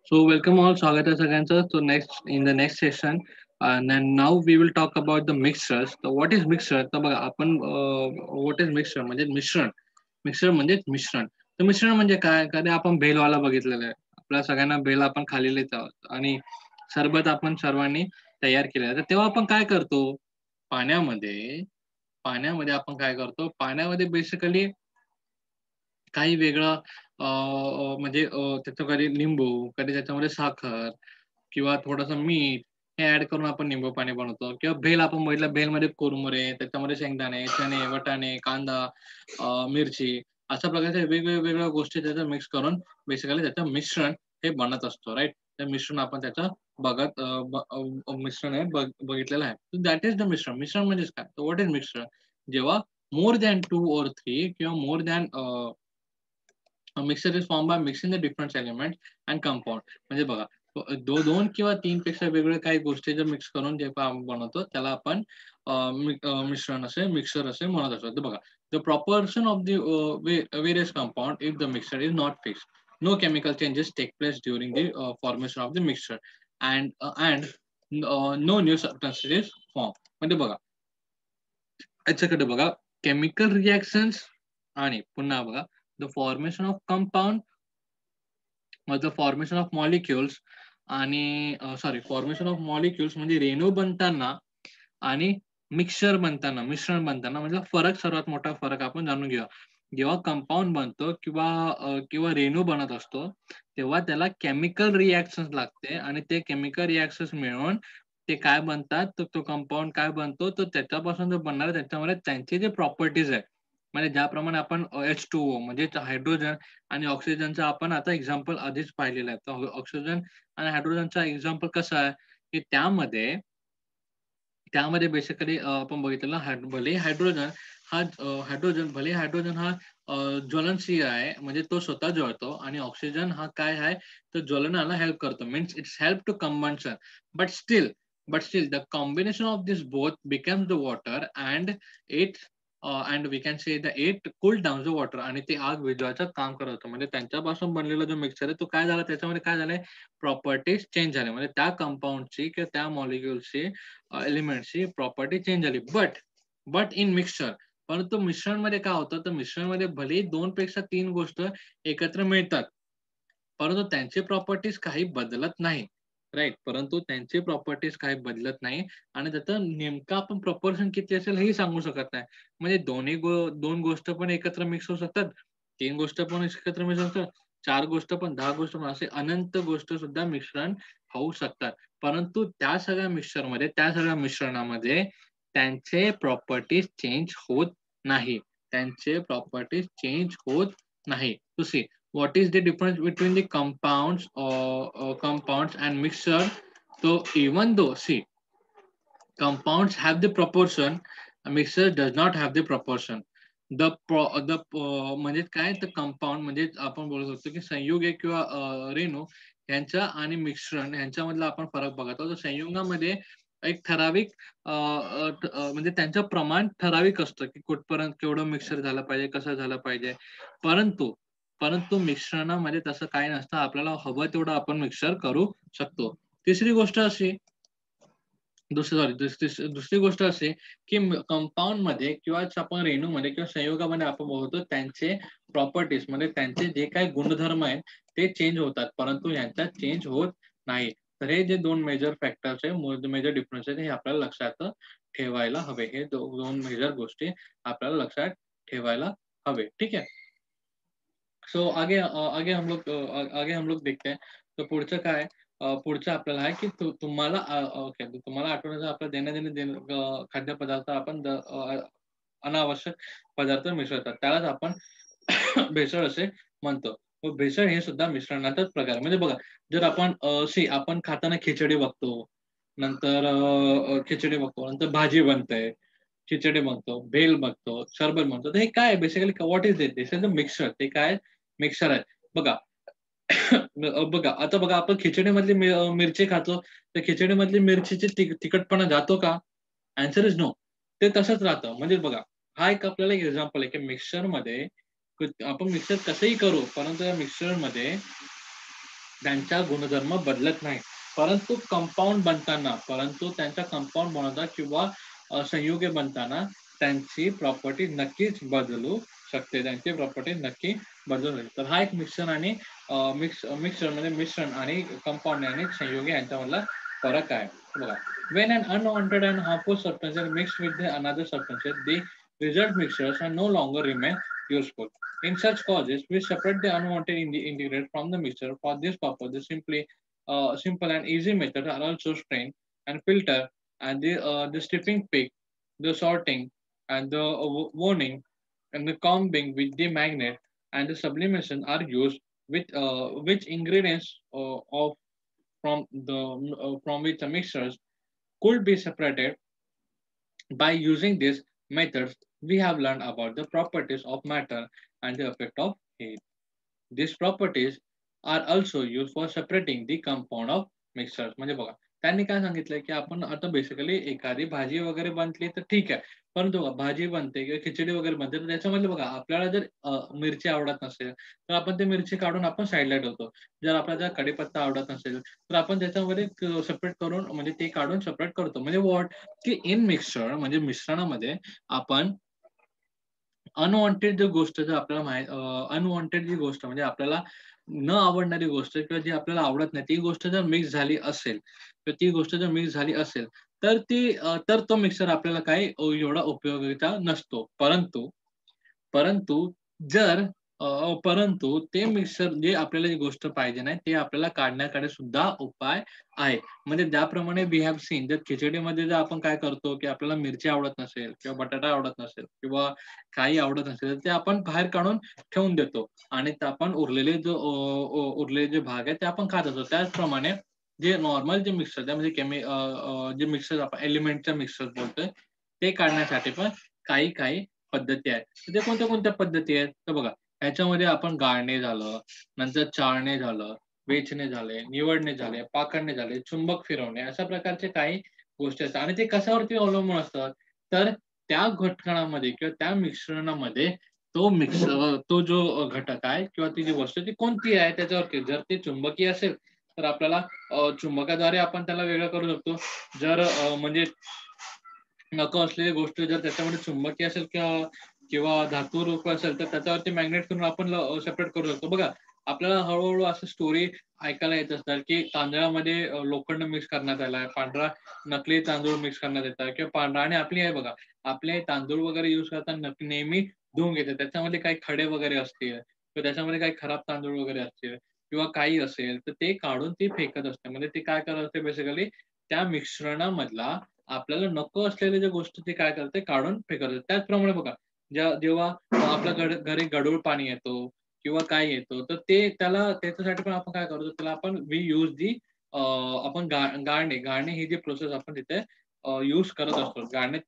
So welcome all, स्वागत आहे सगळ्यांचं. So next session and now we will talk about the mixtures. So what is mixture? तर बघा आपण what is mixture म्हणजे मिश्रण. मिक्सर म्हणजे मिश्रण. तर मिश्रण म्हणजे काय? कधी आपण भेलवाला बघितलेलं आहे. आपल्या सगळ्यांना भेल आपण खाल्लेलेच आहोत आणि सरबत आपण सर्वांनी तयार केलेलं आहे. तर तेव्हा आपण काय करतो? पाण्यामध्ये पाण्यामध्ये आपण काय करतो? पाण्यामध्ये बेसिकली काही वेगळं म्हणजे त्याचं कधी लिंबू, कधी त्याच्यामध्ये साखर किंवा थोडंसं मीठ हे ऍड करून आपण निंबू पाणी बनवतो किंवा भेल आपण बघितलं भेलमध्ये कुरमुरे, त्याच्यामध्ये शेंगदाणे, चणे, वाटाणे, कांदा, मिरची अशा प्रकारच्या वेगवेगळ्या गोष्टी त्याच्यात मिक्स करून बेसिकली त्याचं मिश्रण हे बनत असतो, राईट? ते मिश्रण आपण त्याचं मिश्रण हे बघितलेलं आहे. दॅट इज द मिश्रण. मिश्रण म्हणजेच काय? व्हॉट इज मिश्रण? जेव्हा मोर दॅन 2 or 3 किंवा more than A mixture is formed by mixing the different elements and compound. म्हणजे बघा, दोन किंवा तीन पेक्षा वेगवेगळ्या काही गोष्टी जर मिक्स करून जे आपण बनवतो त्याला आपण मिश्रण असे मिक्सर असे म्हणत असतो. तर बघा, the proportion of the various compound if the mixture is not fixed, no chemical changes take place during the formation of the mixture and no new substances form. म्हणजे बघा, याच्याकडे बघा, केमिकल रिएक्शन्स आणि पुन्हा बघा, the formation of compound, the formation of molecules आणि sorry formation of molecules म्हणजे रेणू बनताना आणि मिक्सचर बनताना, मिश्रण बनताना म्हणजे फरक, सर्वात मोठा फरक आपण जाणून घेऊया. जेव्हा कंपाऊंड बनतो किंवा रेणू बनत असतो, तेव्हा त्याला केमिकल रिएक्शन्स लागते आणि ते केमिकल रिएक्शन्स मिळून ते काय बनतात, तर तो कंपाऊंड काय बनतो, तर त्याच्यापासून जो बनणार त्याच्यामध्ये त्यांचे जे प्रॉपर्टीज आहेत, म्हणजे ज्याप्रमाणे आपण H2O म्हणजे हायड्रोजन आणि ऑक्सिजनचा आपण आता एक्झाम्पल आधीच पाहिलेलं आहे. तर ऑक्सिजन आणि हायड्रोजनचा एक्झाम्पल कसं आहे, की त्यामध्ये बेसिकली आपण बघितलं भले हायड्रोजन हा ज्वलनशील आहे, म्हणजे तो स्वतः जळतो आणि ऑक्सिजन हा काय आहे, तर ज्वलनाला हेल्प करतो. Means it's help to combustion. But still the combination of this both becomes the water it and we can say the it cool down the water, आणि ते आग विझवायचं काम करत होतं. म्हणजे त्यांच्यापासून बनलेला जो मिक्सचर आहे तो काय झाला, त्याच्यामध्ये काय झालंय, प्रॉपर्टीज चेंज झाल्या, म्हणजे त्या कंपाऊंडची किंवा त्या मॉलिक्युलची एलिमेंटची प्रॉपर्टी चेंज झाली. बट इन मिक्सचर, परंतु मिश्रणमध्ये काय होतं, तर मिश्रणमध्ये भलेही दोन पेक्षा तीन गोष्ट एकत्र मिळतात, परंतु त्यांचे प्रॉपर्टीज काही बदलत नाही, राईट? परंतु त्यांचे प्रॉपर्टीज काही बदलत नाही आणि त्याचं नेमकं आपण प्रपोर्शन किती असेल हेही सांगू शकत नाही. म्हणजे दोन गोष्ट पण एकत्र मिक्स होऊ शकतात, तीन गोष्ट पण एकत्र मिक्स होऊ शकतात, चार गोष्ट पण, 10 गोष्ट पण, असे अनंत गोष्ट सुद्धा मिश्रण होऊ शकतात. परंतु त्या सगळ्या मिश्रणामध्ये त्यांचे प्रॉपर्टीज चेंज होत नाही. त्यांचे प्रॉपर्टीज चेंज होत नाही. To see what is the difference between the compounds and mixture? So even though, see, compounds have the proportion, a mixture does not have the proportion. म्हणजे काय, तर कंपाऊंड म्हणजे आपण बोलू शकतो की संयुग आहे किंवा रेणू यांच्या आणि मिश्रण यांच्यामधला आपण फरक बघत आहोत. तर संयुगामध्ये एक ठराविक म्हणजे त्यांचं प्रमाण ठराविक असतं की कुठपर्यंत केवढं मिक्सर झालं पाहिजे, कसं झालं पाहिजे. परंतु परंतु मिश्रणामध्ये तसं काही नसतं, आपल्याला हवं तेवढं आपण मिक्सर करू शकतो. तिसरी गोष्ट अशी दुसरी गोष्ट अशी की कंपाऊंड मध्ये किंवा आपण रेणूमध्ये किंवा संयोगामध्ये आपण बघतो त्यांचे प्रॉपर्टीज म्हणजे त्यांचे जे काही गुणधर्म आहेत ते चेंज होतात, परंतु यांच्यात चेंज होत नाही. तर हे जे दोन मेजर फॅक्टर्स आहे, मेजर डिफरन्स आहे, हे आपल्याला लक्षात ठेवायला हवे. हे दोन मेजर गोष्टी आपल्याला लक्षात ठेवायला हवे. ठीक आहे. सो आगे हम लोग देखते हैं. तर पुढचं काय, पुढचं आपल्याला आहे की तुम्हाला ओके, तुम्हाला आठवण्याचा आपल्या दैनंदिन खाद्यपदार्थ आपण अनावश्यक पदार्थ मिसळतात, त्यालाच आपण भेसळ असे म्हणतो. व भेसळ हे सुद्धा मिश्रणाचाच प्रकार आहे. म्हणजे बघा, जर आपण खाताना खिचडी बघतो, नंतर भाजी बनते, खिचडी बनतो, भेल बनतो, सरबत बनतो. तर हे काय basically what is it? This is a mixture. ते काय मिक्सचर आहे. बघा, आता बघा, आपण खिचडीमधली मिरची खातो, तर खिचडीमधली मिरचीची तिखटपणा जातो का? Answer is no. ते तसंच राहतं. म्हणजे बघा, हा एक आपल्याला एक एक्झाम्पल आहे की मिक्सचरमध्ये आपण मिक्सर कसंही करू, परंतु या मिक्सचरमध्ये त्यांचा गुणधर्म बदलत नाही. परंतु कंपाऊंड बनताना, परंतु त्यांचा कंपाऊंड बनवता किंवा संयुगे बनताना त्यांची प्रॉपर्टी नक्कीच बदलू शकते. त्यांची प्रॉपर्टी नक्की बदलू शकते. तर हा एक मिश्रण आणि मिश्रण म्हणजे मिश्रण आणि कंपाऊंड आणि संयुगे यांच्यामधला फरक आहे. बघा. When an unwanted and harmful substance is mixed with the another substances, the result mixtures are no longer remain useful. In such causes, we separate the unwanted in the integrate from the mixture. For this purpose, simple and easy methods are also strain and filter, and the stripping pick, the sorting, and the warning, and the combing with the magnet and the sublimation are used with which ingredients of from which the mixtures could be separated. By using these methods, we have learned about the properties of matter and the effect of heat. These properties are also used for separating the compound of mixtures. म्हणजे बघा, त्यांनी काय सांगितलंय की आपण आता basically एखादी भाजी वगैरे बनली तर ठीक आहे. परंतु बघा, भाजी बनते किंवा खिचडी वगैरे बनते तर त्याच्यामध्ये बघा आपल्याला जर मिरची आवडत नसेल तर आपण ते मिरची काढून आपण साईडला ठेवतो. जर आपल्याला कढीपत्ता आवडत नसेल तर आपण त्याच्यामध्ये सेपरेट करून म्हणजे ते काढून सेपरेट करतो. म्हणजे व्हॉट की इन मिक्सचर म्हणजे मिश्रणामध्ये आपण अनवॉन्टेड जी गोष्ट जर आपल्याला अनवॉन्टेड जी गोष्ट म्हणजे आपल्याला न आवडणारी गोष्ट किंवा जी आपल्याला आवडत नाही ती गोष्ट जर मिक्स झाली असेल किंवा ती गोष्ट जर मिक्स झाली असेल तर तर तो मिक्सर आपल्याला काही एवढा उपयोगिता नसतो. परंतु परंतु जर परंतु ते मिक्सर जे आपल्याला जी गोष्ट पाहिजे नाही, ते आपल्याला काढण्याकडे सुद्धा उपाय आहे. म्हणजे ज्याप्रमाणे वी हॅव सीन जर खिचडीमध्ये जर आपण काय करतो, की आपल्याला मिरची आवडत नसेल किंवा बटाटा आवडत नसेल किंवा काही आवडत नसेल, तर ते आपण बाहेर काढून ठेवून देतो आणि ते आपण उरलेले जे भाग आहेत, ते आपण खात असतो. त्याचप्रमाणे जे नॉर्मल जे मिक्सर त्यामध्ये जे मिक्सर आपण एलिमेंटच्या मिक्सर बोलतोय, ते काढण्यासाठी पण काही पद्धती आहेत. तर ते कोणत्या पद्धती आहेत? तर बघा, ह्याच्यामध्ये आपण गाळणे झालं, नंतर चाळणे झालं, वेचणे झाले, निवडणे झाले, पाकडणे झाले, चुंबक फिरवणे अशा प्रकारचे काही गोष्टी असतात आणि ते कशावरती अवलंबून असतात? तर त्या घटकामध्ये किंवा त्या मिश्रणामध्ये तो जो घटक आहे किंवा ती जी वस्तू ती कोणती आहे त्याच्यावरती. जर ती चुंबकीय असेल, तर आपल्याला चुंबकाद्वारे आपण त्याला वेगळं करू शकतो. जर म्हणजे नको असलेली गोष्ट जर त्याच्यामध्ये चुंबकीय असेल किंवा किंवा धातू रूप असेल तर त्याच्यावरती मॅग्नेट करून आपण सेपरेट करू शकतो. बघा, आपल्याला हळूहळू असं स्टोरी ऐकायला येत असतात की तांदळामध्ये लोखंड मिक्स करण्यात आलाय, पांढरा नकली तांदूळ मिक्स करण्यात येतात किंवा पांढरा आणि आपली आहे बघा, आपले तांदूळ वगैरे यूज करताना नेहमी धुवून घेते. त्याच्यामध्ये काही खडे वगैरे असतील किंवा त्याच्यामध्ये काही खराब तांदूळ वगैरे असतील किंवा काही असेल तर ते काढून ती फेकत असते. म्हणजे ती काय करत असते बेसिकली त्या मिश्रणामधला आपल्याला नको असलेल्या ज्या गोष्टी ते काय करते काढून फेकत असते. त्याचप्रमाणे बघा, जेव्हा आपल्या घरी गढूळ पाणी येतो किंवा काय येतो तर ते त्याच्यासाठी पण आपण काय करतो त्याला आपण वी यूज दी आपण गाळणे ही जी प्रोसेस आपण तिथे यूज करत असतो. गाळणे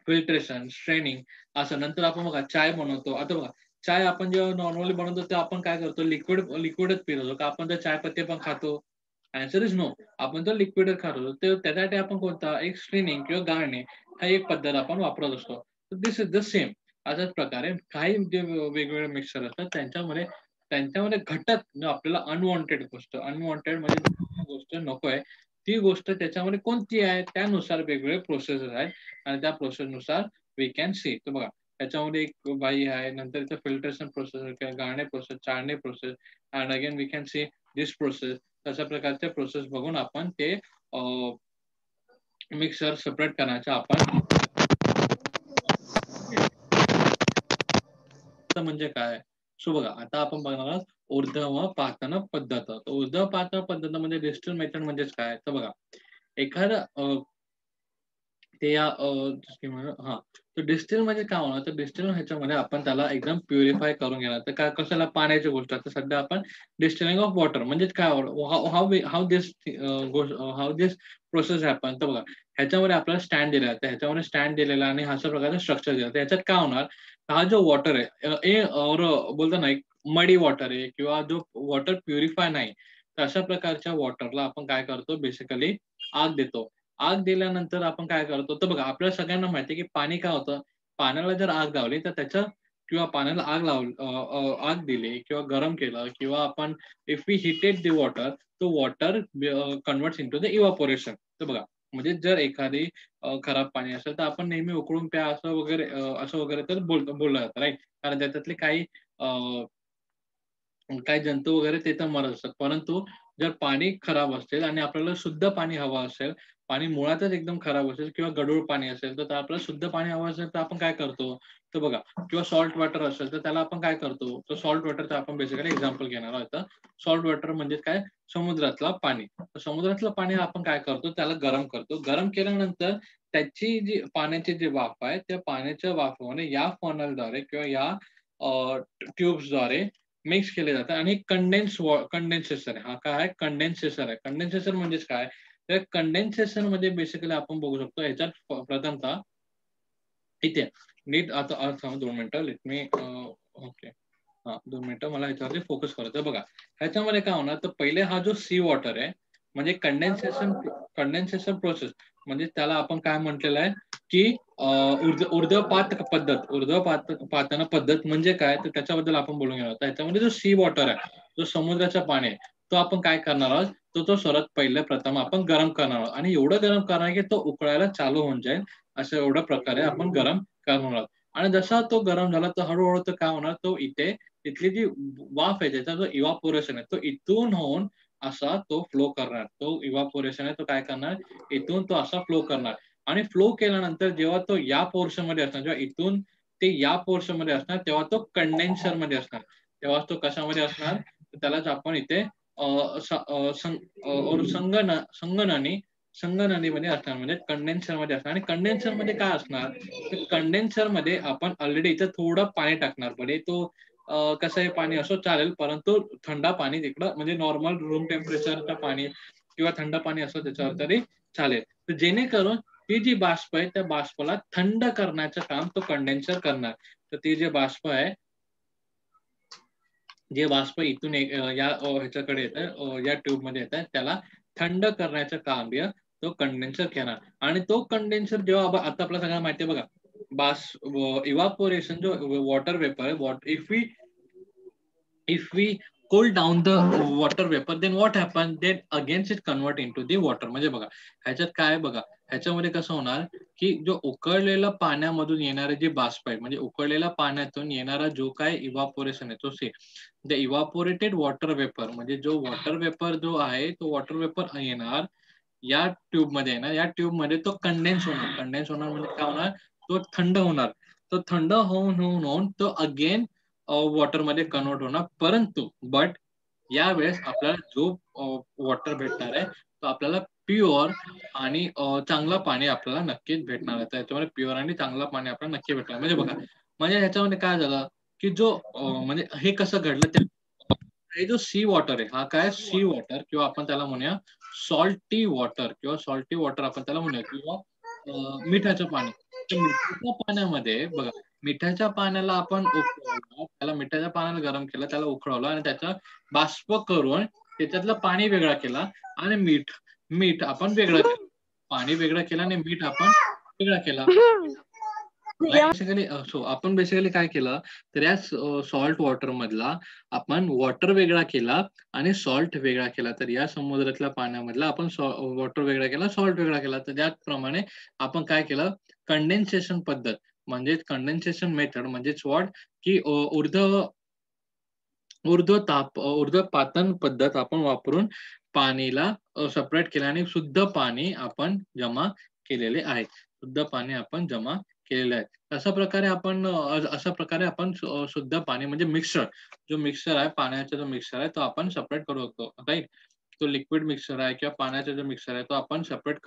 फिल्ट्रेशन, स्ट्रेनिंग असं. नंतर आपण बघा चाय बनवतो. आता बघा, चाय आपण जेव्हा नॉर्मली बनवतो तेव्हा आपण काय करतो लिक्विडच पितो का आपण तर चायपत्ती पण खातो? Answer is no. आपण तर लिक्विडच खातो. तर त्यासाठी आपण कोणता एक स्ट्रेनिंग किंवा गाळणे हा एक पद्धत आपण वापरत असतो. तर दिस इज द सेम. अशाच प्रकारे काही जे वेगवेगळे मिक्सर असतात त्यांच्यामध्ये घटक जो आपल्याला अनवॉन्टेड म्हणजे गोष्ट नकोय, ती गोष्ट त्याच्यामध्ये कोणती आहे त्यानुसार वेगवेगळे प्रोसेसेस आहेत आणि त्या प्रोसेसनुसार वी कॅन सी. तर बघा, त्याच्यामध्ये एक बाई आहे, नंतर इथं फिल्ट्रेशन प्रोसेस, गाळणे प्रोसेस, चाळणे process and again we can see this process. तशा प्रकारचे प्रोसेस बघून आपण ते मिक्सर सेपरेट करण्याचा आपण म्हणजे काय? सो बघा, आता आपण बघणार आहोत ऊर्ध्व पातन पद्धत. तर ऊर्ध्व पातन पद्धत म्हणजे डिस्टिल मेथड म्हणजेच काय? तर बघा, एखादं ते या हां. तर डिस्टिल म्हणजे काय होणार? तर डिस्टिल ह्याच्यामध्ये आपण त्याला एकदम प्युरिफाय करून घेणार. तर काय कशाला? पाण्याची गोष्ट. आता सध्या आपण डिस्टिलिंग ऑफ वॉटर म्हणजेच काय हाऊ दिस प्रोसेस हॅपन. तर बघा, ह्याच्यामध्ये आपल्याला स्टँड दिला आहे. तर ह्याच्यामध्ये स्टँड दिलेला आणि अशा प्रकारचं स्ट्रक्चर दिलं. तर ह्याच्यात काय होणार? हा जो वॉटर आहे बोलतो ना एक मडी वॉटर आहे किंवा जो वॉटर प्युरिफाय नाही. तर अशा प्रकारच्या वॉटरला आपण काय करतो बेसिकली आग देतो. आग दिल्यानंतर आपण काय करतो, तर बघा आपल्याला सगळ्यांना माहिती आहे, की पाणी काय होतं, पाण्याला जर आग लावली तर त्याचं किंवा पाण्याला आग दिली किंवा गरम केलं किंवा आपण if we heated the water, तो water converts into the evaporation. तर बघा, म्हणजे जर एखादी खराब पाणी असेल तर आपण नेहमी उकळून प्या असं वगैरे तर बोललं जातं, राईट? कारण त्याच्यातले काही जंतू वगैरे ते तर मरत असतात. परंतु जर पाणी खराब असेल आणि आपल्याला शुद्ध पाणी हवं असेल, पाणी मुळातच एकदम खराब असेल किंवा गढूळ पाणी असेल, तर आपल्याला शुद्ध पाणी हवं असेल तर आपण काय करतो? तर बघा, किंवा सॉल्ट वॉटर असेल तर त्याला आपण काय करतो? तर सॉल्ट वॉटरचं आपण बेसिकली एक्झाम्पल घेणार आहोत. सॉल्ट वॉटर म्हणजे काय? समुद्रातलं पाणी. तर समुद्रातलं पाणी आपण काय करतो? त्याला गरम करतो. गरम केल्यानंतर त्याची जी पाण्याची जी वाफ आहे, त्या पाण्याच्या वाफेमध्ये या फनलद्वारे किंवा या ट्यूब्सद्वारे मिक्स केले जातात आणि कंडेन्सेशन आहे. हा काय आहे? कंडेन्सेशन आहे. कंडेन्सेशन म्हणजेच काय? तर कंडेन्सेशन मध्ये बेसिकली आपण बघू शकतो ह्याच्यात प्रथमतः इथे नीट आता 2 मिनिटं लेट मी ओके. हां, 2 मिनिटं मला ह्याच्यावरती फोकस करायचं आहे. बघा, ह्याच्यामध्ये काय होणार, तर पहिले हा जो सी वॉटर आहे, म्हणजे कंडेन्सेशन प्रोसेस, म्हणजे त्याला आपण काय म्हटलेलं आहे, की ऊर्ध्वपातन पद्धत म्हणजे काय, तर त्याच्याबद्दल आपण बोलून घेणार आहोत. त्याच्यामध्ये जो सी वॉटर आहे, जो समुद्राचं पाणी आहे, तो आपण काय करणार आहोत, तो सर्वात पहिले प्रथम आपण गरम करणार आहोत आणि एवढं गरम करणार की तो उकळायला चालू होऊन जाईल, असं एवढ्या प्रकारे आपण गरम करणार आहोत. आणि जसा तो गरम झाला, तर हळूहळू तो काय होणार, तो तिथली जी वाफ आहे, त्याचा जो इव्हापोरेशन आहे, तो इथून होऊन असा तो फ्लो करणार. तो इव्हापोरेशन आहे, तो काय करणार, इथून तो असा फ्लो करणार आणि फ्लो केल्यानंतर जेव्हा तो या पोर्शन मध्ये असणार, जेव्हा इथून ते या पोर्शन मध्ये असणार, तेव्हा तो कंडेन्सर मध्ये असणार. तेव्हा तो कशामध्ये असणार, तर त्यालाच आपण इथे संगणनीमध्ये असणार, म्हणजे कंडेन्सर मध्ये असणार. आणि कंडेन्सर मध्ये काय असणार, तर कंडेन्सर मध्ये आपण ऑलरेडी इथं थोडं पाणी टाकणार. भले तो कसंही पाणी असो चालेल, परंतु थंड पाणी तिकडं, म्हणजे नॉर्मल रूम टेम्परेचरचं पाणी किंवा थंड पाणी असो त्याच्यावर तरी चालेल. तर जेणेकरून ती जी बाष्प आहे, त्या बाष्पाला थंड करण्याचं काम तो कंडेन्सर करणार. तर ते जे बाष्प आहे, जे बाष्प इथून ह्याच्याकडे येत आहे, या ट्यूब मध्ये येत आहे, त्याला थंड करण्याचं कार्य तो कंडेन्सर घेणार. आणि तो कंडेन्सर जेव्हा आता आपल्याला सगळ्यांना माहिती आहे, बघा, इव्हापोरेशन जो वॉटर वेपर आहे, if we cool down the water vapor, then what happens, then again it convert into the water. म्हणजे बघा, ह्याच्यात काय आहे बघा, ह्याच्यामध्ये कसं होणार, की जो उकळलेला पाण्यामधून येणारे जे बाष्प आहे, म्हणजे उकळलेल्या पाण्यातून येणारा जो काय इव्हापोरेशन आहे, तो द इव्हापोरेटेड वॉटर वेपर, म्हणजे जो वॉटर वेपर जो आहे, तो वॉटर वेपर येणार या ट्यूब मध्ये, आहे ना, या ट्यूब मध्ये तो कंडेन्स होणार म्हणजे काय होणार, तो थंड होणार. तो थंड होऊन तो अगेन वॉटर मध्ये कन्वर्ट होणार. परंतु यावेळेस आपल्याला जो वॉटर भेटणार आहे, तो आपल्याला प्युअर आणि चांगलं पाणी आपल्याला नक्कीच भेटणार आहे. त्याच्यामध्ये प्युअर आणि चांगलं पाणी आपल्याला नक्की भेटणार. म्हणजे बघा, म्हणजे ह्याच्यामध्ये काय झालं, की जो म्हणजे हे कसं घडलं, हे जो सी वॉटर आहे, हा काय सी वॉटर किंवा आपण त्याला म्हणूया सॉल्टी वॉटर आपण त्याला म्हणूया, किंवा मिठाचं पाणी. तर मिठाच्या पाण्यामध्ये बघा, मिठाच्या पाण्याला आपण उकळवलं, त्याला मिठाच्या पाण्याला गरम केलं, त्याला उकळवलं आणि त्याचा बाष्प करून त्याच्यातलं पाणी वेगळा केला आणि मीठ मीठ आपण वेगळं केलं. पाणी वेगळं केलं आणि मीठ आपण वेगळा केला. आपण बेसिकली काय केलं, तर या सॉल्ट वॉटर मधला आपण वॉटर वेगळा केला आणि सॉल्ट वेगळा केला. तर या समुद्रातल्या पाण्यामधला आपण वॉटर वेगळा केला, सॉल्ट वेगळा केला. तर त्याचप्रमाणे आपण काय केलं, कंडेन्सेशन पद्धत, म्हणजे कंडेन्सेशन मेथड म्हणजेच व्हॉट, की ऊर्ध्वपातन पद्धत आपण वापरून पाणीला सेपरेट केलं आणि शुद्ध पाणी आपण जमा केलेले आहे. शुद्ध पाणी आपण जमा केलेलं आहे. अशा प्रकारे आपण शुद्ध पाणी म्हणजे जो मिक्सचर आहे, पाण्याचा जो मिक्सचर आहे, तो आपण सेपरेट करू शकतो, राईट? तो लिक्विड मिक्सचर आहे किंवा पाण्याचा जो मिक्सचर आहे, तो आपण सेपरेट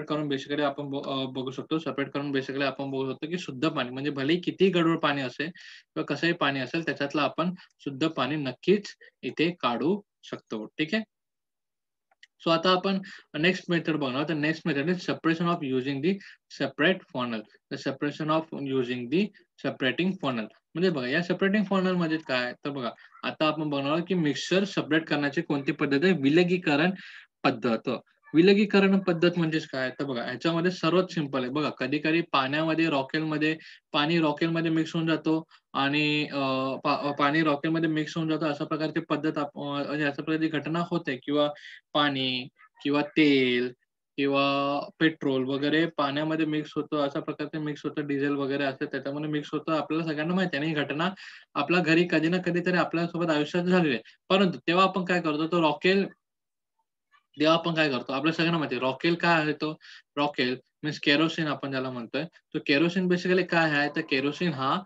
करून बेसिकली आपण बघू शकतो. सेपरेट करून बेसिकली आपण बघू शकतो, की शुद्ध पाणी म्हणजे भलेही किती गढूळ पाणी असेल किंवा कसंही पाणी असेल, त्याच्यातलं आपण शुद्ध पाणी नक्कीच इथे काढू शकतो. ठीक आहे. सो आता आपण नेक्स्ट मेथड बघणार. तर next method is separation of using the separate faunal. The separation of using the separating faunal. म्हणजे बघा, या सेपरेटिंग फॉनल मध्ये काय, तर बघा, आता आपण बघणार की मिक्सचर सेपरेट करण्याची कोणती पद्धत आहे, विलगीकरण पद्धत. विलगीकरण पद्धत म्हणजेच काय? तर बघा ह्याच्यामध्ये सर्वात सिंपल आहे. बघा कधी-कधी पाण्यामध्ये पाणी रॉकेलमध्ये मिक्स होऊन जातो आणि पाणी रॉकेलमध्ये मिक्स होऊन जातं अशा प्रकारची पद्धत म्हणजे अशा प्रकारची घटना होते किंवा पाणी किंवा तेल किंवा पेट्रोल वगैरे पाण्यामध्ये मिक्स होतं, अशा प्रकारचे मिक्स होतं, डिझेल वगैरे असतं त्याच्यामध्ये मिक्स होतं. आपल्याला सगळ्यांना माहिती आहे आणि ही घटना आपल्या घरी कधी ना कधीतरी आपल्यासोबत आयुष्यात झालेली आहे. परंतु तेव्हा आपण काय करतो, तेव्हा आपण काय करतो, आपल्या सगळ्यांना माहिती आहे रॉकेल काय आहे तो? रॉकेल मीन्स केरोसीन आपण ज्याला म्हणतोय. तो केरोसीन बेसिकली काय आहे? तर केरोसीन हा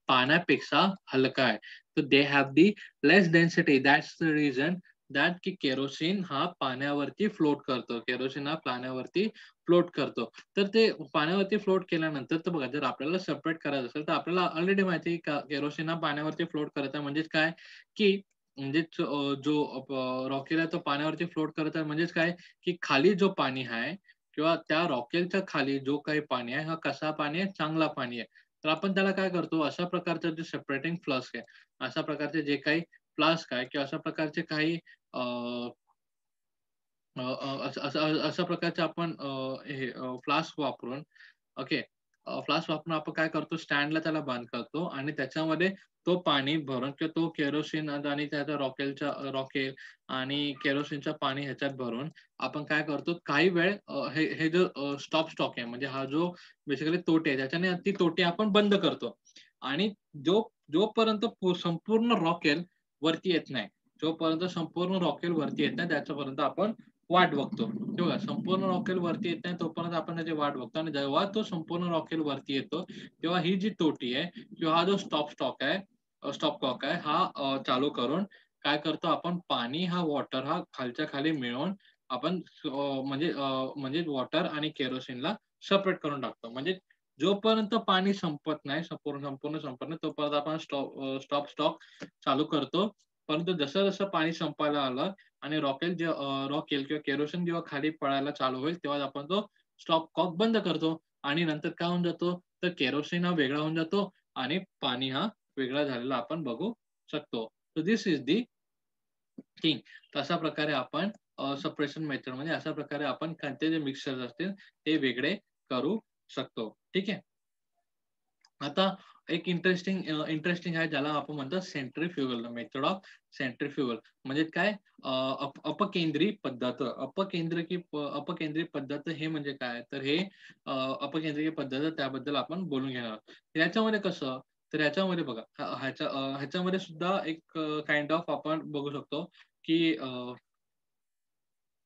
पाण्यापेक्षा हलका आहे. तर they have the less density. That's the reason that की केरोसीन हा पाण्यावरती फ्लोट करतो. केरोसीन हा पाण्यावरती फ्लोट करतो. तर ते पाण्यावरती फ्लोट केल्यानंतर तर बघा जर आपल्याला सेपरेट करायचं असेल, तर आपल्याला ऑलरेडी माहिती आहे का केरोसीन हा पाण्यावरती फ्लोट करत आहे. म्हणजेच काय? की म्हणजेच जो रॉकेल आहे तो पाण्यावरती फ्लोट करत आहे म्हणजेच काय, की खाली जो पाणी आहे किंवा त्या रॉकेलच्या खाली जो काही पाणी आहे, हा कसा पाणी आहे? चांगला पाणी आहे. तर आपण त्याला काय करतो, अशा प्रकारचं जे सेपरेटिंग फ्लास्क आहे, अशा प्रकारचे जे काही फ्लास्क आहे किंवा अशा प्रकारचे काही अ, अ, अ, अशा प्रकारचे आपण हे फ्लास्क वापरून ओके. फ्लास्क वापरून आपण काय करतो स्टँडला त्याला बंद करतो आणि त्याच्यामध्ये तो पाणी भरून किंवा तो केरोसीन आणि त्याच्या रॉकेल आणि केरोसिनचं पाणी ह्याच्यात भरून आपण काय करतो काही वेळ हे हे जो स्टॉक आहे म्हणजे हा जो बेसिकली तोटे आहे त्याच्याने ती तोटी आपण बंद करतो आणि जो जोपर्यंत संपूर्ण रॉकेल वरती येत नाही, जोपर्यंत संपूर्ण रॉकेल वरती येत नाही त्याच्यापर्यंत आपण वाट बघतो. हे बघा संपूर्ण रॉकेल वरती येत नाही तोपर्यंत आपण त्याची वाट बघतो आणि जेव्हा तो संपूर्ण रॉकेल वरती येतो, तेव्हा ही जी तोटी आहे किंवा हा जो स्टॉप कॉक आहे हा चालू करून काय करतो आपण पाणी वॉटर हा खालच्या खाली मिळवून आपण म्हणजे वॉटर आणि केरोसिनला सेपरेट करून टाकतो. म्हणजे जोपर्यंत पाणी संपत नाही, संपूर्ण संपत नाही तोपर्यंत आपण स्टॉक चालू करतो. परंतु जसं-जसं पाणी संपायला आलं आणि रॉकेल किंवा केरोसिन जेव्हा खाली पडायला चालू होईल, तेव्हा आपण तो स्टॉप कॉक बंद करतो आणि नंतर काय होऊन जातो, तर केरोसिन हा वेगळा होऊन जातो आणि पाणी हा वेगळा झालेला आपण बघू शकतो. So this is the thing. अशा प्रकारे आपण सेपरेशन मेथड म्हणजे अशा प्रकारे आपण कोणते जे मिक्सचर्स असतील, ते वेगळे करू शकतो. ठीक आहे. आता एक इंटरेस्टिंग आहे ज्याला आपण म्हणतो सेंट्रिफ्युगल मेथड ऑफ सेंट्रिफ्युगल म्हणजे काय अपकेंद्री पद्धत अपकेंद्री पद्धत हे म्हणजे काय तर हे अपकेंद्रीय पद्धत त्याबद्दल आपण बोलून घेणार आहोत. याच्यामध्ये कसं तर ह्याच्यामध्ये बघा ह्याच्यामध्ये सुद्धा एक काइंड ऑफ आपण बघू शकतो की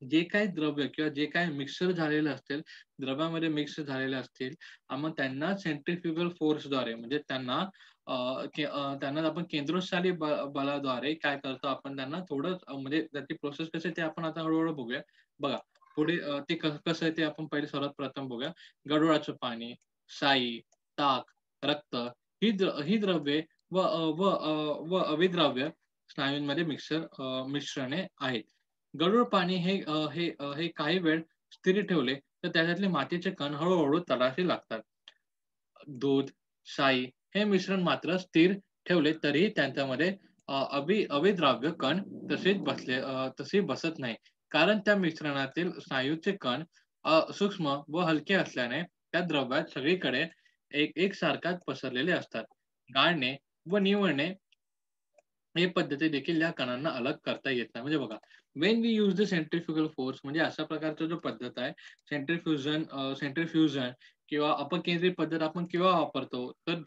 जे काही द्रव्य किंवा जे काही मिक्सर झालेले असतील, द्रव्यामध्ये मिक्स झालेले असतील, मग त्यांना सेंट्रिफ्युगल फोर्सद्वारे म्हणजे त्यांना आपण केंद्रस्थानी बलाद्वारे काय करतो आपण त्यांना थोडं म्हणजे त्याची प्रोसेस कशी आहे ते आपण आता हळू बघूया. बघा पुढे ते कसं आहे ते आपण पहिले सर्वात प्रथम बघूया. गडोळाचं पाणी, साई, ताक, रक्त ही द्रव्ये व अविद्राव्य स्नायूंमध्ये मिश्रणे आहेत. गढूळ पाणी हे काही वेळ स्थिर ठेवले तर त्याच्यातले मातीचे कण हळू-हळू तळाशी लागतात. दूध, शाई हे मिश्रण मात्र स्थिर ठेवले तरीही त्यांच्यामध्ये अविद्राव्य कण तसे बसत नाही. कारण त्या मिश्रणातील स्नायूचे कण सूक्ष्म व हलके असल्याने त्या द्रव्यात सगळीकडे एकसारखाच पसरलेले असतात. गाळणे व निवळणे हे पद्धती देखील या कणांना अलग करता येत नाही. म्हणजे बघा, when we use the centrifugal force म्हणजे अशा प्रकारचा जो पद्धत आहे, सेंट्रिफ्युजन किंवा अपकेंद्रित पद्धत आपण केव्हा वापरतो? तर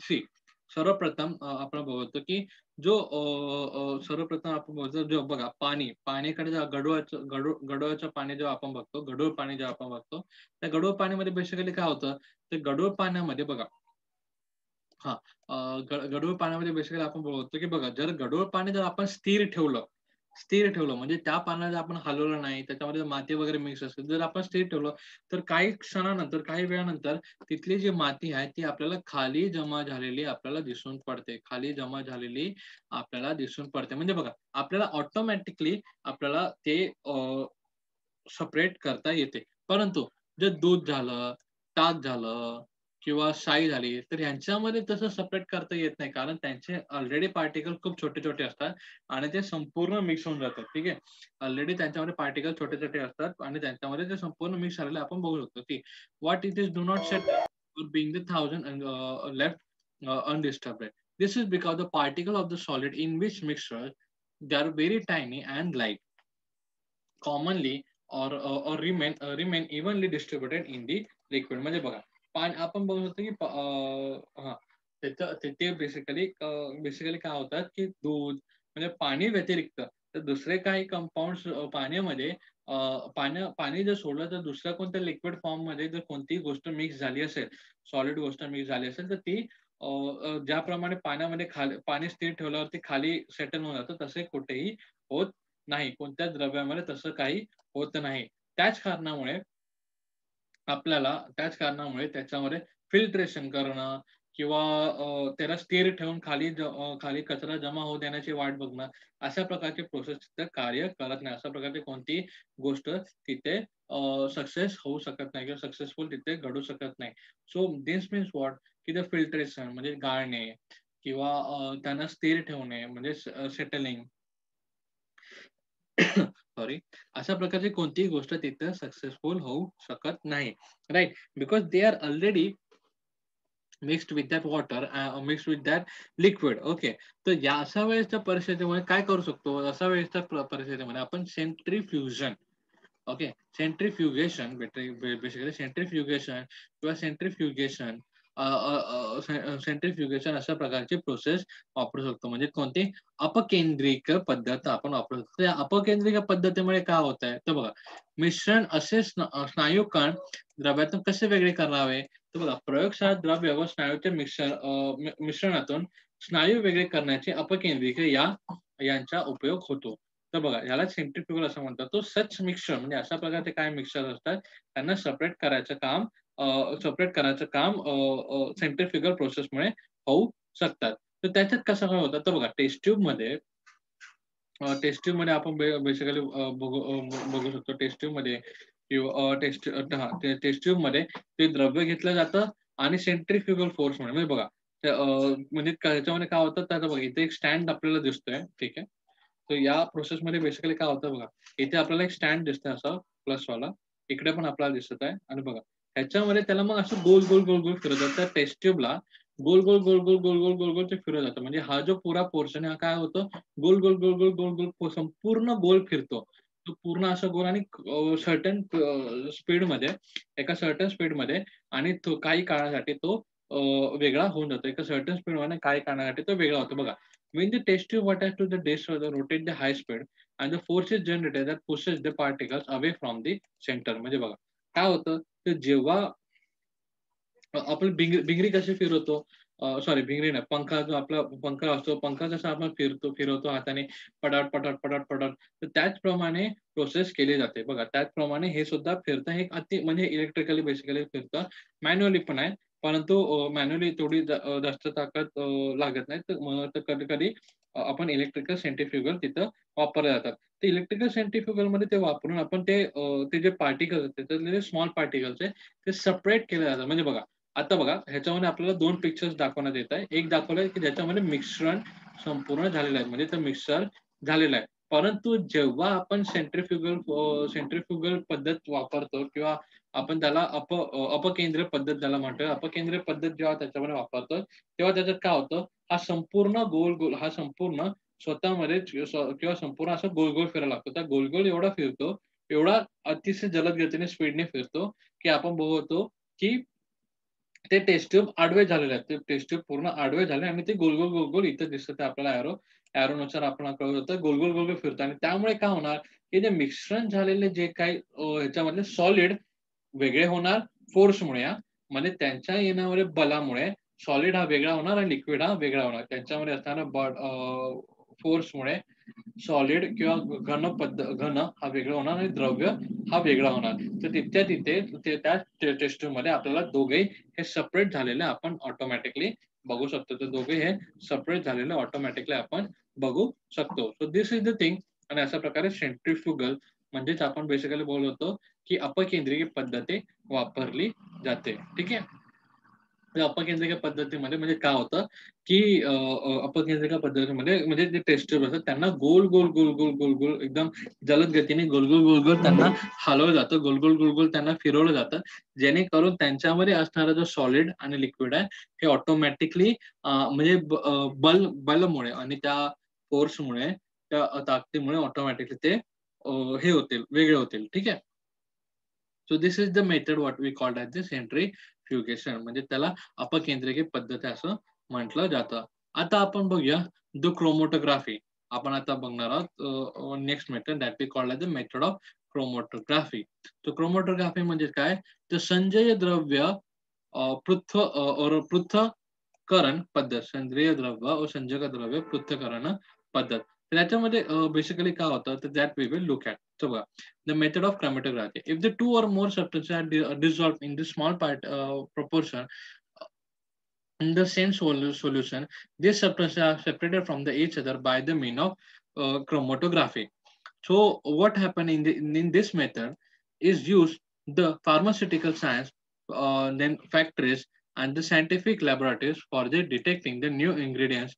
सर्वप्रथम आपण बघतो, की सर्वप्रथम आपण बघतो जो बघा पाणीकडे जेव्हा गढूळाचं पाणी जेव्हा आपण बघतो, गढूळ पाणी जेव्हा आपण बघतो, त्या गढूळ पाण्यामध्ये बेसिकली काय होतं, तर गढूळ पाण्यामध्ये बघा हां. गढूळ पाण्यामध्ये बेसिकली आपण बोलतो, की बघा गढूळ पाणी जर आपण स्थिर ठेवलं म्हणजे त्या पाण्याला जर आपण हलवलं नाही, त्याच्यामध्ये माती वगैरे मिक्स असेल, जर आपण स्थिर ठेवलं, तर काही क्षणानंतर, काही वेळानंतर तिथली जी माती आहे, ती आपल्याला खाली जमा झालेली आपल्याला दिसून पडते. खाली जमा झालेली आपल्याला दिसून पडते. म्हणजे बघा, आपल्याला ऑटोमॅटिकली आपल्याला ते सेपरेट करता येते. परंतु जर दूध झालं, ताक झालं किंवा शाई झाली, तर ह्यांच्यामध्ये तसं सेपरेट करता येत नाही. कारण त्यांचे ऑलरेडी पार्टिकल खूप छोटे-छोटे असतात आणि ते संपूर्ण मिक्स होऊन जातात. ठीक आहे. ऑलरेडी त्यांच्यामध्ये पार्टिकल छोटे-छोटे असतात आणि त्यांच्यामध्ये ते संपूर्ण मिक्स झालेले आपण बघू शकतो, की what it is do not set being the 1000 and left undisturbed. This is because the particle of the solid in which mixture they are very tiny and light, commonly or remain evenly distributed in the liquid. म्हणजे बघा, आपण बघू शकतो की हां, ते basically काय होतात की दूध म्हणजे पाणी व्यतिरिक्त तर दुसरे काही कंपाउंड्स पाण्यामध्ये पाणी जर सोडलं तर दुसऱ्या कोणत्या लिक्विड फॉर्ममध्ये जर कोणतीही गोष्ट मिक्स झाली असेल, सॉलिड गोष्ट मिक्स झाली असेल, तर ती ज्याप्रमाणे पाण्यामध्ये खाली पाणी स्थिर ठेवल्यावरती खाली सेटल होऊन जातं, तसे कुठेही होत नाही. कोणत्याच द्रव्यामध्ये तसं काही होत नाही. त्याच कारणामुळे त्याच्यामध्ये फिल्ट्रेशन करणं किंवा त्याला स्थिर ठेवून खाली कचरा जमा होऊ देण्याची वाट बघणं, अशा प्रकारची प्रोसेस तिथे कार्य करत नाही. अशा प्रकारची कोणतीही गोष्ट तिथे सक्सेस होऊ शकत नाही किंवा सक्सेसफुल तिथे घडू शकत नाही. So this means what? की द फिल्ट्रेशन म्हणजे गाळणे किंवा त्यांना स्थिर ठेवणे म्हणजे सेटलिंग सॉरी, अशा प्रकारची कोणतीही गोष्ट तिथं सक्सेसफुल होऊ शकत नाही. Right? Because they are already mixed with that water, mixed with that liquid. Okay. तर या अशा वेळेसच्या परिस्थितीमध्ये काय करू शकतो? अशा वेळेसच्या परिस्थितीमध्ये आपण सेंट्रीफ्युजन, ओके, बेसिकली सेंट्रीफ्युगेशन किंवा सेंट्रीफ्युगेशन सेंट्रीफ्युगेशन अशा प्रकारची प्रोसेस वापरू शकतो. म्हणजे कोणती? अपकेंद्रिक पद्धत आपण वापरू शकतो. या अपकेंद्रिक पद्धतीमुळे काय होत आहे? तर बघा, मिश्रण असे स्नायू कण द्रव्यातून कसे वेगळे करावे? तर बघा, प्रयोगशाळेत द्रव्य व स्नायूच्या मिश्रणातून स्नायू वेगळे करण्याचे अपकेंद्रिक यांचा उपयोग होतो. तर बघा, ह्याला सेंट्रिफ्युगल असं म्हणतात. तो सच मिक्सचर म्हणजे अशा प्रकारचे काय मिक्सचर असतात, त्यांना सेपरेट करायचं काम सेंट्रिफ्युगल प्रोसेसमुळे होऊ शकतात. तर त्याच्यात कसं काय होतं? तर बघा, टेस्ट ट्यूबमध्ये आपण बेसिकली बघू शकतो. टेस्ट ट्यूबमध्ये ते द्रव्य घेतलं जातं आणि सेंट्रिफ्युगल फोर्समुळे म्हणजे बघा, म्हणजे ह्याच्यामध्ये काय होतं, तर आता बघा, इथे एक स्टँड आपल्याला दिसतोय. ठीक आहे. तर या प्रोसेसमध्ये बेसिकली काय होतं बघा, इथे आपल्याला एक स्टँड दिसतोय असा प्लसवाला. इकडे पण आपल्याला दिसत आहे आणि बघा, ह्याच्यामध्ये त्याला मग असं गोल, गोल, गोल, गोल फिरवतात. त्या टेस्ट ट्यूबला गोल, गोल, गोल, गोल, गोल, गोल, गोल, गोल ते फिरवलं जातं. म्हणजे हा जो पुरा पोर्शन आहे, हा काय होतो, गोल, गोल, गोल, गोल, गोल, गोल संपूर्ण गोल फिरतो. तो पूर्ण असा गोल आणि सर्टन स्पीडमध्ये, एका सर्टन स्पीडमध्ये आणि तो काही काळासाठी तो वेगळा होऊन जातो. एका सर्टन स्पीडमध्ये काही काळासाठी तो वेगळा होतो. बघा, when the test tube attached to the dish rotate the high speed and the force is generated that pushes the particles away from the center. म्हणजे बघा, काय होतं, तर जेव्हा आपण भिंगरी कशी फिरवतो, सॉरी भिंगरी नाही, पंखा जो आपला पंखा असतो, पंखा कसा आपण फिरवतो हाताने, पटाट पटाट पटाट पटाट, तर त्याचप्रमाणे प्रोसेस केली जाते. बघा, त्याचप्रमाणे हे सुद्धा फिरतं. हे अति म्हणजे इलेक्ट्रिकली बेसिकली फिरतं. मॅन्युअली पण आहे, परंतु मॅन्युअली तेवढी जास्त ताकद लागत नाही. तर कधी कधी आपण इलेक्ट्रिकल सेंट्रिफ्युगल तिथं वापरले जातात. ते इलेक्ट्रिकल सेंट्रिफ्युगलमध्ये ते वापरून आपण ते जे पार्टिकल्स आहेत, त्याच्यातले स्मॉल पार्टिकल्स आहे, ते सेपरेट केले जातात. म्हणजे बघा, आता बघा, ह्याच्यामध्ये आपल्याला 2 पिक्चर्स दाखवण्यात येत आहे. एक दाखवलंय की ज्याच्यामध्ये मिश्रण संपूर्ण झालेलं आहे. म्हणजे ते मिक्सर झालेलं आहे. परंतु जेव्हा आपण सेंट्रिफ्युगल पद्धत वापरतो किंवा आपण त्याला अपकेंद्र पद्धत ज्याला म्हणतोय, अपकेंद्र पद्धत जेव्हा त्याच्यामध्ये वापरतो, तेव्हा त्याच्यात काय होतं, हा संपूर्ण स्वतःमध्ये किंवा संपूर्ण असा गोल-गोल फिरायला लागतो. त्या गोल-गोल एवढा फिरतो, एवढा अतिशय जलद गतीने स्पीडने फिरतो, की आपण बघतो की ते टेस्ट ट्यूब आडवे झालेले आहेत. ते टेस्ट ट्यूब पूर्ण आडवे झाले आणि ते गोल-गोल, गोल-गोल इथं दिसतं आपल्याला एरोनुसार आपल्याला कळत होतं. गोल-गोल, गोल-गोल फिरतं आणि त्यामुळे काय होणार, की ते मिश्रण झालेले जे काही ह्याच्यामधले सॉलिड वेगळे होणार फोर्समुळे हां. म्हणजे त्यांच्या येण्यावरील बलामुळे सॉलिड हा वेगळा होणार आणि लिक्विड हा वेगळा होणार. त्यांच्यामध्ये असणाऱ्या फोर्समुळे सॉलिड किंवा घन हा वेगळा होणार आणि द्रव्य हा वेगळा होणार. तर तिथल्या तिथे त्या टेस्ट ट्यूबमध्ये आपल्याला दोघेही हे सेपरेट झालेले आपण ऑटोमॅटिकली बघू शकतो. तर दोघे हे सेपरेट झालेले ऑटोमॅटिकली आपण बघू शकतो. So this is the thing. आणि अशा प्रकारे सेंट्रिफ्युगल म्हणजेच आपण बेसिकली बोलत होतो, की अपकेंद्रिय पद्धती वापरली जाते. ठीक आहे. अपकेंद्रिका पद्धतीमध्ये म्हणजे काय होतं, की अपकेंद्रिका पद्धतीमध्ये म्हणजे जे टेस्ट ट्यूब असतात त्यांना गोल गोल गोल गोल गोल गोल एकदम जलद गतीने गोल गोल गोल गोल त्यांना हलवलं जातं, गोल गोल गोल गोल त्यांना फिरवलं जातं, जेणेकरून त्यांच्यामध्ये असणारा जो सॉलिड आणि लिक्विड आहे हे ऑटोमॅटिकली म्हणजे बलमुळे आणि त्या फोर्समुळे, त्या ताकदीमुळे ऑटोमॅटिकली ते हे होतील, वेगळे होतील. ठीक आहे. So this is the method what we called as the centrifugation, म्हणजे त्याला अपकेंद्रिकी पद्धत आहे असं म्हटलं जातं. आता आपण बघूया द क्रोमॅटोग्राफी. आपण आता बघणार आहोत next method that we called as the method of chromatography. तर क्रोमॅटोग्राफी म्हणजे काय? तर संजय द्रव्य पृथक्करण पद्धत, सेंद्रिय द्रव्य व संजयक द्रव्य पृथक्करण पद्धत. तर याच्यामध्ये बेसिकली काय होतं, तर that we will look at. तर बघा, the method of chromatography. If the two or more substances are dissolved in the small proportion in the same solution, these substances are separated from each other by the mean of chromatography. So what happened in this method is use the pharmaceutical science, then factories and the scientific laboratories for the detecting the new ingredients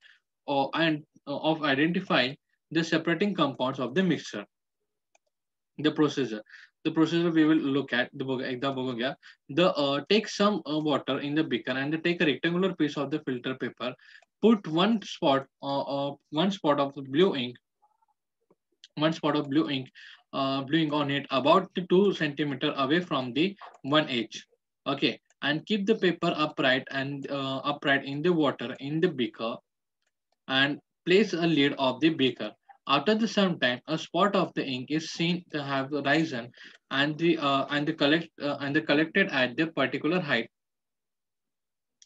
and of identifying the separating compounds of the mixture. The procedure. The procedure we will look at the ekda बघूया. The take some water in the beaker and take a rectangular piece of the filter paper. Put one spot of the blue ink, one spot of blue ink on it about 2 centimeter away from the one edge. Okay, and keep the paper upright and upright in the water in the beaker and place a lid of the beaker. After the some time, a spot of the ink is seen to have risen and the collected at the particular height,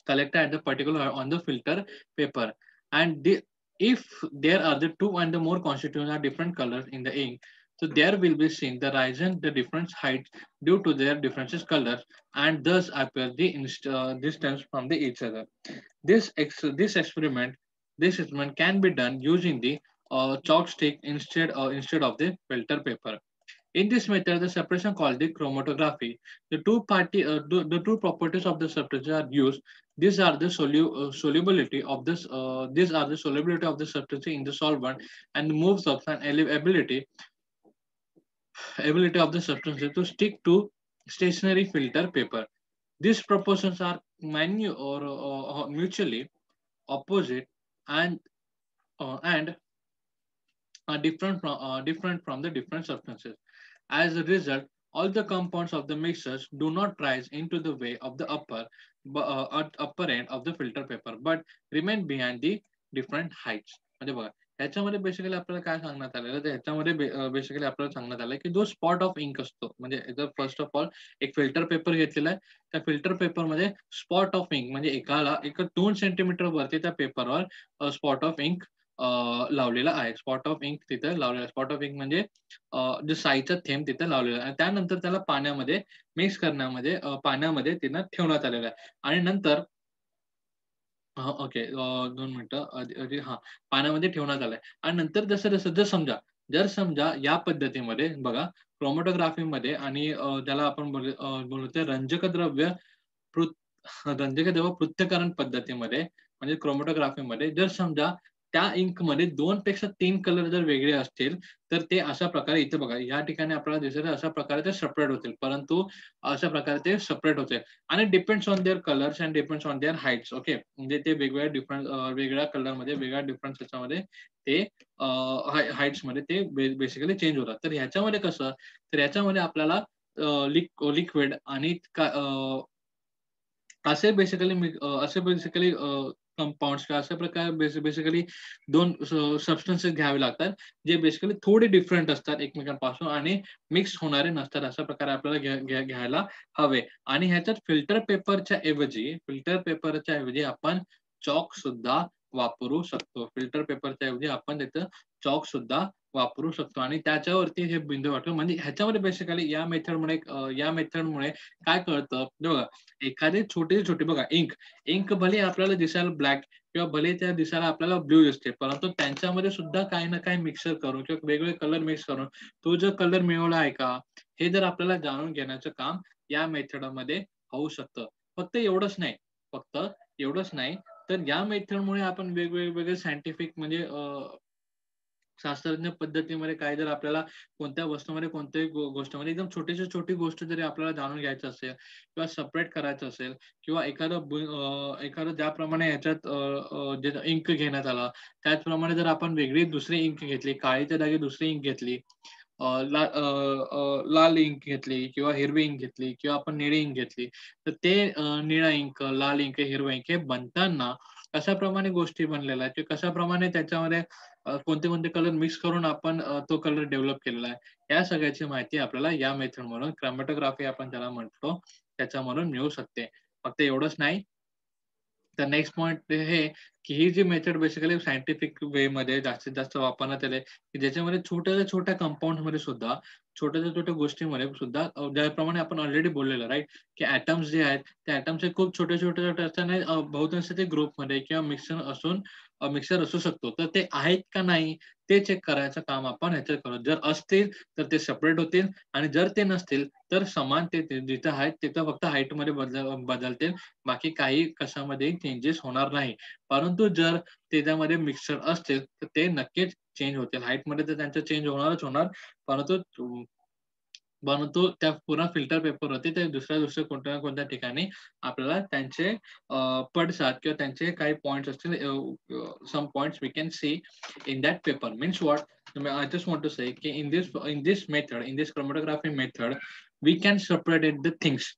collected at the particular height on the filter paper. And if there are the two and the more constituents are different colors in the ink, so there will be seen the risen the different heights due to their differences colors and thus appear the distance from the each other. This experiment can be done using the chalk stick instead of the filter paper. In this method, the separation called the chromatography. The two properties of the substance are used. These are the solubility of this. These are the solubility of the substance in the solvent and moves up and ability of the substance to stick to stationary filter paper. These proportions are mutually opposite and and are different from the different substances. As a result, all the compounds of the mixtures do not rise into the way of the upper end of the filter paper, but remain behind the different heights. म्हणजे बघा, ह्याच्यामध्ये basically आपल्याला काय सांगण्यात आलेलं, तर ह्याच्यामध्ये basically आपल्याला सांगण्यात आलं की जो स्पॉट ऑफ इंक असतो, म्हणजे फर्स्ट ऑफ ऑल एक फिल्टर पेपर घेतलेला आहे. त्या फिल्टर पेपरमध्ये स्पॉट ऑफ इंक म्हणजे एक 2 सेंटीमीटर वरती त्या पेपरवर स्पॉट ऑफ इंक लावलेला आहे. स्पॉट ऑफ इंक तिथे लावलेला आहे. स्पॉट ऑफ इंक म्हणजे जे साईचा थेंब तिथे लावलेला आहे आणि त्यानंतर त्याला पाण्यामध्ये मिक्स करण्यामध्ये पाण्यामध्ये तिनं ठेवण्यात आलेलं आहे आणि नंतर ओके 2 मिनिटं पाण्यामध्ये ठेवण्यात आलंय आणि नंतर जसं-जसं जर समजा या पद्धतीमध्ये बघा क्रोमॅटोग्राफीमध्ये आणि त्याला आपण बोलतो रंजक द्रव्य पृ रंजक द्रव्य पृथक्करण पद्धतीमध्ये म्हणजे क्रोमॅटोग्राफीमध्ये जर समजा त्या इंकमध्ये 2 पेक्षा 3 कलर जर वेगळे असतील, तर ते अशा प्रकारे इथे बघा या ठिकाणी आपल्याला दिसेल अशा प्रकारे ते सेपरेट होतील. परंतु अशा प्रकारे ते सेपरेट होते आणि depends on their colours and depends on their heights. Okay. म्हणजे ते वेगळ्या कलरमध्ये, वेगळ्या डिफरन्स त्याच्यामध्ये ते हाईट्समध्ये ते बेसिकली चेंज होतात. तर ह्याच्यामध्ये कसं, तर ह्याच्यामध्ये आपल्याला लिक्विड आणि असे बेसिकली कंपाउंड्स किंवा अशा प्रकारे बेसिकली 2 सबस्टन्सेस घ्यावे लागतात, जे बेसिकली थोडे डिफरंट असतात एकमेकांपासून आणि मिक्स होणारे नसतात. अशा प्रकारे आपल्याला घ्यायला हवे आणि ह्याच्यात फिल्टर पेपरच्या ऐवजी आपण चॉक सुद्धा वापरू शकतो. फिल्टर पेपरच्या ऐवजी आपण तिथं चॉक सुद्धा वापरू शकतो आणि त्याच्यावरती हे बिंदू वाटतो. म्हणजे ह्याच्यामध्ये बेसिकली या मेथडमुळे काय कळतं, हे बघा एखादी छोटी बघा इंक भले आपल्याला दिसायला ब्लॅक किंवा भले त्या दिसायला आपल्याला ब्लू दिसते, परंतु त्यांच्यामध्ये सुद्धा काही ना काही मिक्सर करून किंवा वेगवेगळे कलर मिक्स करून तो जो कलर मिळवला आहे का, हे जर आपल्याला जाणून घेण्याचं काम या मेथडमध्ये होऊ शकतं. फक्त एवढंच नाही, फक्त एवढंच नाही, तर या मेथडमुळे आपण वेगवेगळे सायंटिफिक म्हणजे शास्त्रज्ञ पद्धतीमध्ये काय जर आपल्याला कोणत्या वस्तूमध्ये कोणत्याही गोष्टीमध्ये एकदम छोटीशी छोटी गोष्ट जरी आपल्याला जाणून घ्यायचं असेल किंवा सेपरेट करायचं असेल किंवा एखादं ज्याप्रमाणे याच्यात जे इंक घेण्यात आला त्याचप्रमाणे जर आपण वेगळी दुसरी इंक घेतली, काळीच्या जागी दुसरी इंक घेतली, लाल इंक घेतली किंवा हिरवी इंक घेतली किंवा आपण निळी इंक घेतली, तर ते निळा इंक, लाल इंक, हिरवा इंक हे बनताना कशाप्रमाणे गोष्टी बनलेल्या आहेत किंवा कशाप्रमाणे त्याच्यामध्ये कोणते कोणते कलर मिक्स करून आपण तो कलर डेव्हलप केलेला आहे, या सगळ्याची माहिती आपल्याला या मेथड म्हणून क्रोमॅटोग्राफी आपण त्याला म्हणतो त्याच्यामधून मिळू शकते. फक्त एवढंच नाही, तर नेक्स्ट पॉइंट हे की ही जी मेथड बेसिकली सायंटिफिक वे मध्ये जास्तीत जास्त वापरण्यात आले की ज्याच्यामध्ये छोट्या छोट्या कंपाऊंड मध्ये सुद्धा छोट्या छोट्या गोष्टीमध्ये सुद्धा ज्याप्रमाणे आपण ऑलरेडी बोललेलं राईट की ऍटम्स जे आहेत त्या ऍटम्स हे खूप छोटे छोटे छोटे असताना बहुतांश ते ग्रुपमध्ये किंवा मिक्सर असू शकतो, तर ते आहेत का नाही ते चेक करायचं काम आपण ह्याच्यात करू. जर असतील तर ते सेपरेट होतील आणि जर ते नसतील तर समान ते जिथं आहेत तिथं फक्त हाईटमध्ये बदलतील, बाकी काही कशामध्ये चेंजेस होणार नाही. परंतु जर त्याच्यामध्ये मिक्सर असतील तर ते नक्कीच चेंज होतील. हाईटमध्ये तर त्यांचं चेंज होणारच होणार, परंतु परंतु त्या पूर्ण फिल्टर पेपरवरती ते दुसऱ्या कोणत्या ना कोणत्या ठिकाणी आपल्याला त्यांचे पडसाद किंवा त्यांचे काही पॉइंट्स असतील, some points we can see in that paper. Means what? I just want to say कि in this method, in this chromatography method, we can separate the things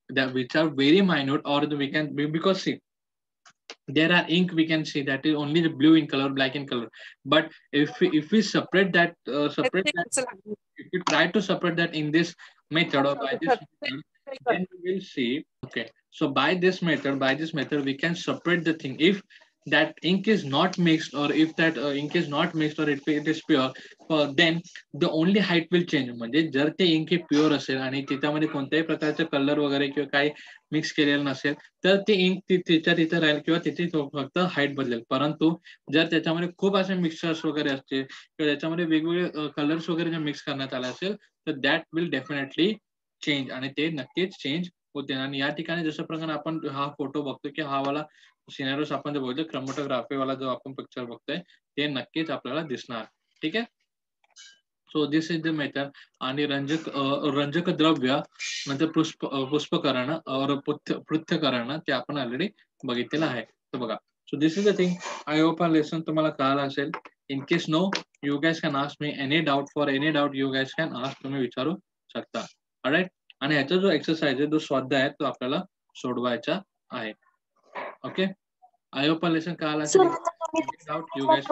that which are very minute, or we can, because see, there are ink we can see that is only the blue in color, black in color. But if we separate that, if we try to separate that in this method or by this method, then we will see. Okay, so by this method, we can separate the thing. If that ink is not mixed, or if that ink is not mixed, or it is pure, then the only height will change. म्हणजे जर ते Inc हे pure असेल आणि त्याच्यामध्ये कोणत्याही प्रकारचे colour वगैरे किंवा काही मिक्स केलेलं नसेल, तर ते इंक तिच्या तिथे राहील किंवा तिथे फक्त हाईट बदलेल. परंतु जर त्याच्यामध्ये खूप असे मिक्सर्स वगैरे असतील किंवा त्याच्यामध्ये वेगवेगळे कलर्स वगैरे जे मिक्स करण्यात आले असेल, तर दॅट विल डेफिनेटली चेंज आणि ते नक्कीच चेंज होते. आणि या ठिकाणी जसं प्रकारे आपण हा फोटो बघतो की हा वाला सिनेरियोस आपण जो बघतोय क्रोमॅटोग्राफी वाला जो आपण पिक्चर बघतोय ते नक्कीच आपल्याला दिसणार. ठीक आहे. So this is the method. आणि रंजक द्रव्य नंतर पुष्पकरण और पृथ्थकरण ते आपण ऑलरेडी बघितलेलं आहे. तर बघा, so this is the thing. I hope हा लेसन तुम्हाला कळाला असेल. In case no, you guys can ask me any doubt. For any doubt you guys can ask, तुम्ही विचारू शकता. ऑलराईट. आणि ह्याचा जो एक्सरसाइज आहे, जो स्वाध्याय आहे, तो आपल्याला सोडवायचा आहे. ओके. आय होप हा लेसन कळाला असेल. Doubt you gas